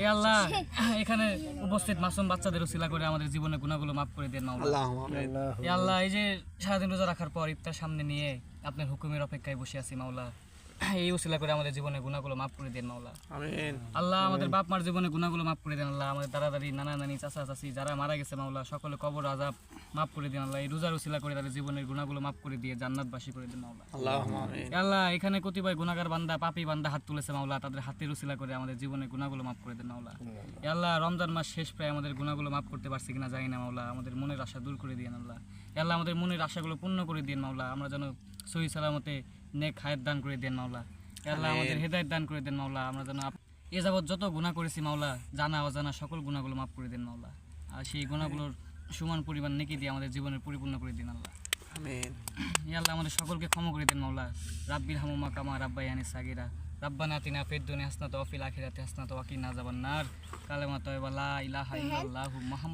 এ আল্লাহ, এখানে উপস্থিত মাসুম বাচ্চাদের উসিলা করে আমাদের জীবনের গুনাহগুলো মাফ করে দেন মাওলা। এ আল্লাহ, এই যে সারাদিন রোজা রাখার পর ইফতার সামনে নিয়ে আপনার হুকুমের অপেক্ষায় বসে আছি মাওলা, এই উসিলা করে আমাদের জীবনের গুনাহগুলো মাফ করে দেন মাওলা। আল্লাহ, আমাদের বাপ মার জীবনের গুনাহগুলো মাফ করে দেন আল্লাহ। আমাদের দাদা দাদি, নানা নানি, চাচা চাচি যারা মারা গেছে মাওলা, সকলে কবর আযাব মাফ করে দেন আল্লাহ। এই রোজার উসিলা করে তাদের জীবনের গুনাহগুলো মাফ করে দিয়ে জান্নাতবাসী করে দেন মাওলা। আল্লাহ, এখানে কতিপয় গুনাহগার বান্দা, পাপী বান্দা হাত তুলেছে মাওলা, তাদের হাতের উসিলা করে আমাদের জীবনের গুনাহগুলো মাফ করে দেন মাওলা। আল্লাহ, রমজান মাস শেষ, প্রায় আমাদের গুনাহগুলো মাফ করতে পারছি কিনা জানি না মাওলা। আমাদের মনের আশা দূর করে দিয়েন আল্লাহ। আল্লাহ, আমাদের মনের আশাগুলো পূর্ণ করে দিন মাওলা। আমরা যেন সহি সালামতে নেক হায়াত দান করে দেন মাওলা। আল্লাহ, আমাদের হেদায়েত দান করে দেন মাওলা। আমরা যেন এ যাবৎ যত গুনাহ করেছি মাওলা, জানা অজানা সকল গুনাহগুলো মাফ করে দেন মাওলা। আর সেই গুনাহগুলোর সমান পরিমাণ নেকি দিয়ে আমাদের জীবনের পরিপূর্ণ করে দিন আল্লাহ। আমিন। ইয়া আল্লাহ, আমাদের সকলকে ক্ষমা করে দেন মাওলা। রাব্বির হামুমা কামা রাব্বায়ানি সাগীরা। রাব্বানা আতিনা ফিদ দুনিয়া হাসানাতাও ওয়া ফিল আখিরাতি হাসানাতাও ওয়া কিনা আযাবান্নার। কালেমা তাইয়্যিবা লা ইলাহা ইল্লাল্লাহু মুহাম্মাদুর